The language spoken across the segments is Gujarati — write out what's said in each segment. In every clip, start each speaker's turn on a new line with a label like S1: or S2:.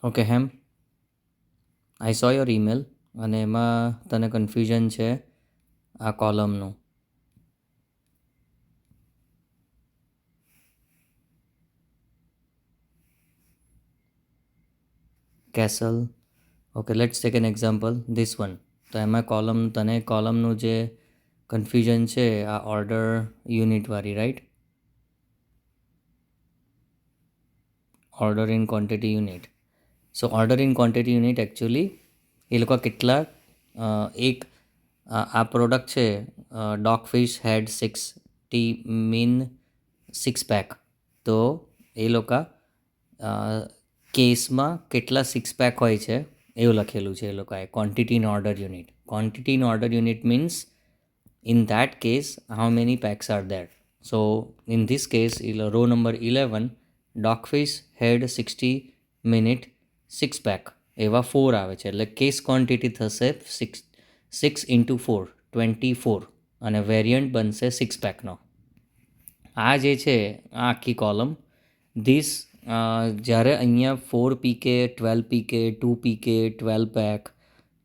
S1: Okay Hem, I so your email અને એમાં તને કન્ફ્યુઝન છે આ કોલમનું. કેસલ. Okay, let's take an example this one. તો એમાં તને કોલમનું જે કન્ફ્યુઝન છે આ ઓર્ડર યુનિટવાળી, right? Order in quantity unit. So order in quantity unit actually એ લોકો કેટલા આ પ્રોડક્ટ છે ડોગફિશ હેડ 60 મીન 6 પેક. તો એ લોકો કેસમાં કેટલા 6 પેક હોય છે એવું લખેલું છે એ લોકોએ quantity in order unit. Quantity in order unit means in that case how many packs are there. So in this case row number 11 dogfish had 60 minute 6 pack એવા 4 આવે છે એટલે કેસ ક્વોન્ટિટી થશે 6 into 4 24 અને વેરિયન્ટ બનશે 6 પેકનો. આ જે છે આ આખી કોલમ ધીસ જ્યારે અહીંયા 4 PK 12 PK 2 PK 12 pack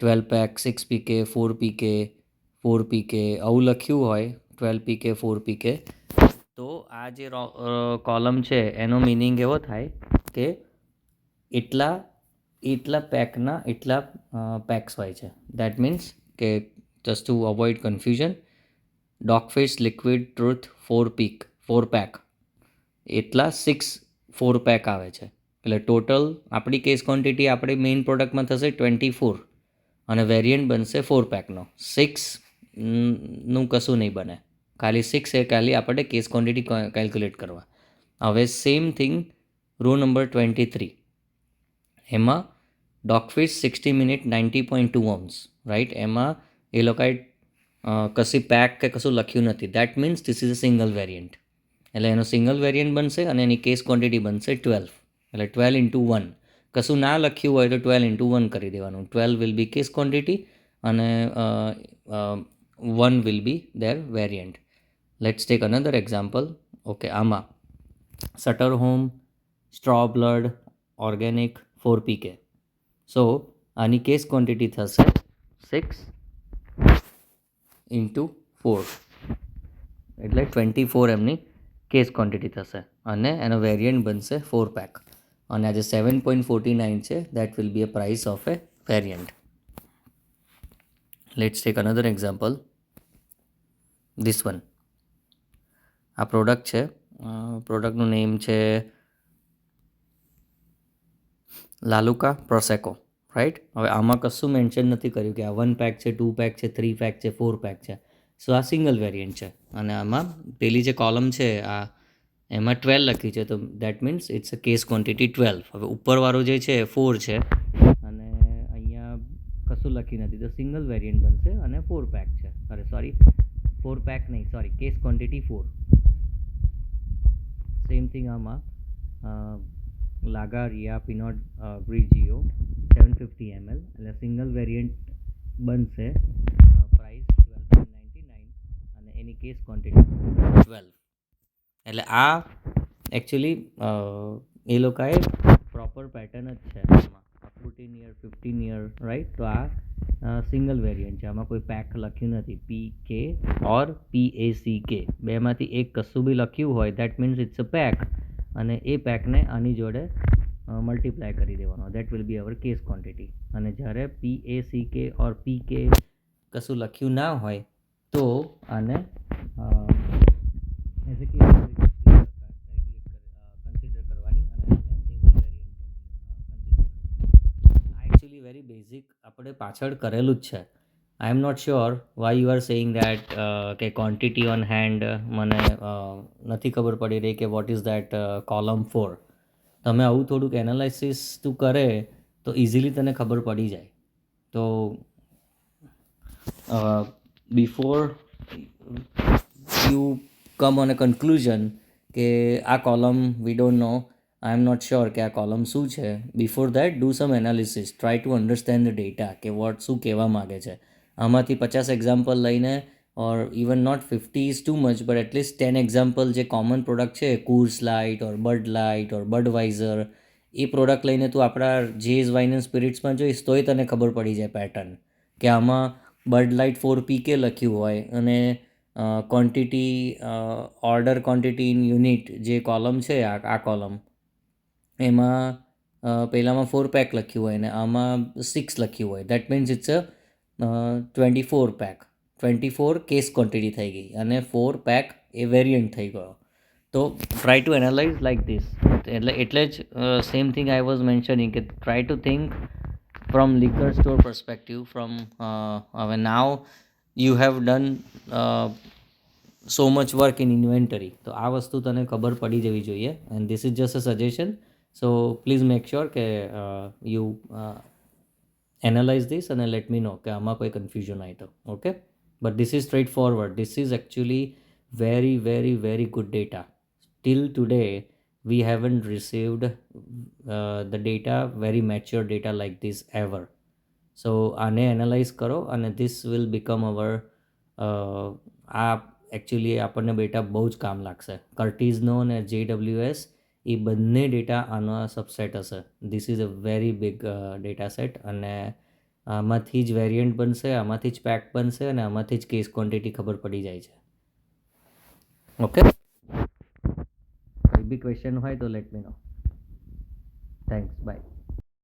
S1: 12 pack 6 PK 4 PK 4 PK આવું લખ્યું હોય 12 PK 4 PK, તો આ જે કોલમ છે એનો મિનિંગ એવો થાય કે એટલા પેકના એટલા પેક્સ હોય છે. દેટ મીન્સ કે just to avoid confusion, dogfish liquid truth 4 pack એટલા 4 પેક આવે છે. એટલે ટોટલ આપણી કેસ ક્વોન્ટિટી આપણી મેઇન પ્રોડક્ટમાં થશે 24 અને વેરિયન્ટ બનશે 4 પેકનો. 6 નું કશું નહીં બને, ખાલી 6 એ ખાલી આપણે કેસ ક્વોન્ટિટી કેલ્ક્યુલેટ કરવા. હવે સેમ થિંગ રો નંબર 23 એમાં ડોગફિશ 60 મિનિટ 90.2 ounce, રાઈટ? એમાં એ લોકોએ કશી પેક કે કશું લખ્યું નથી. That means this is a single variant. એટલે એનો સિંગલ વેરિયન્ટ બનશે અને એની કેસ ક્વોન્ટિટી બનશે 12. એટલે 12 into 1. કશું ના લખ્યું હોય તો 12 into 1 કરી દેવાનું. 12 વિલ બી કેસ ક્વોન્ટિટી અને 1 will be their variant. Let's take another example. Okay, આમાં Sutter Home straw blood organic 4 PK. So આની કેસ ક્વોન્ટિટી થશે 6 into 4 એટલે 24 એમની કેસ ક્વોન્ટિટી થશે અને એનો વેરિયન્ટ બનશે 4 પેક. અને આ જે 7.49 છે that will B a price of A variant. Let's take another example this one. આ પ્રોડક્ટ છે, પ્રોડક્ટનું નેમ છે લાલુકા પ્રોસેકો, રાઈટ? હવે આમાં કશું મેન્શન નથી કર્યું કે આ 1 પેક છે, 2 પેક છે, 3 પેક છે, 4 પેક છે. સો આ સિંગલ વેરિયન્ટ છે અને આમાં પેલી જે કોલમ છે આ એમાં 12 લખી છે, તો that means it's a case quantity 12. હવે ઉપરવાળો જે છે 4 છે અને અહીંયા કશું લખી નથી, તો સિંગલ વેરિયન્ટ બનશે અને 4 પેક છે. અરે સોરી, 4 પેક નહીં, sorry, case quantity 4. Same thing આમાં લાગારિયા પિનોટ ગ્રીજીઓ 750 ml એટલે સિંગલ વેરિયન્ટ બનશે, પ્રાઇસ 12.99 અને એની કેસ ક્વોન્ટિટી 12. એટલે આ એકચ્યુઅલી એ લોકોએ પ્રોપર પેટર્ન જ છે આમાં 14 year 15 year, રાઈટ? તો આ સિંગલ વેરિયન્ટ છે, આમાં કોઈ પેક લખ્યું નથી. PK ઓર PACK બેમાંથી એક કશું બી લખ્યું હોય that means it's a pack અને એ પેકને આની જોડે મલ્ટીપ્લાય કરી દેવાનો. That will be our case quantity. અને જ્યારે PACK ઓર PK કશું લખ્યું ના હોય તો આને એઝ એ કેસ કન્સિડર કરવાની અને સિંગલ વેરિયન્ટ કન્સિડર કરવાની. આ એકચ્યુઅલી વેરી બેઝિક આપણે પાછળ કરેલું જ છે. I am not sure why you are saying that કે ક્વોન્ટિટી ઓન હેન્ડ મને નથી ખબર પડી રહી કે વોટ ઇઝ દેટ કોલમ 4. તમે આવું થોડુંક એનાલિસિસ તું કરે તો ઇઝીલી તને ખબર પડી જાય. તો before you come on a conclusion કે આ column we don't know, I am not sure કે આ કોલમ શું છે, before that do some analysis, try to understand the data કે વોટ શું કહેવા માગે છે. આમાંથી 50 એક્ઝામ્પલ લઈને or even not 50 is too much but at least 10 example જે કોમન પ્રોડક્ટ છે, Coors light or Bud light or Budweiser, એ પ્રોડક્ટ લઈને તું આપણા જેઝ વાઇન એન્ડ સ્પિરિટ્સમાં જોઈશ તોય તને ખબર પડી જાય પેટર્ન કે આમાં બર્ડ લાઇટ 4PK લખ્યું હોય અને quantity order quantity in unit જે કોલમ છે આ કોલમ એમાં પહેલામાં 4 પેક લખ્યું હોય ને આમાં 6 લખ્યું હોય. That means it's a 24 pack. 24 case quantity થઈ ગઈ અને 4 પેક એ વેરિયન્ટ થઈ ગયો. તો try to analyse like this. એટલે જ સેમ થિંગ આઈ વોઝ મેન્શનિંગ કે try to think from liquor store perspective, from હવે now you have done so much work in inventory. તો આ વસ્તુ તને ખબર પડી જવી જોઈએ and this is just a suggestion. So please make sure કે યુ એનાલાઇઝ ધીસ અને લેટ મી નો કે આમાં કોઈ કન્ફ્યુઝન હોય તો. Okay, but this is straight forward. This is actually very very very good data. Till today we haven't received the data, very mature data like this ever. So આને એનાલાઇઝ કરો અને ધીસ વિલ બીકમ અવર આ એકચ્યુઅલી આપણને ડેટા બહુ જ કામ લાગશે. કર્ટીઝનો અને JWS એ બંને ડેટા આનો સબસેટ હશે. This is a very big data set અને આમાંથી જ વેરિયન્ટ બનશે, આમાંથી જ પેક બનશે અને આમાંથી જ કેસ ક્વોન્ટિટી ખબર પડી જાય છે. ઓકે, કોઈ બી ક્વેશ્ચન હોય તો let me know. Thanks, by.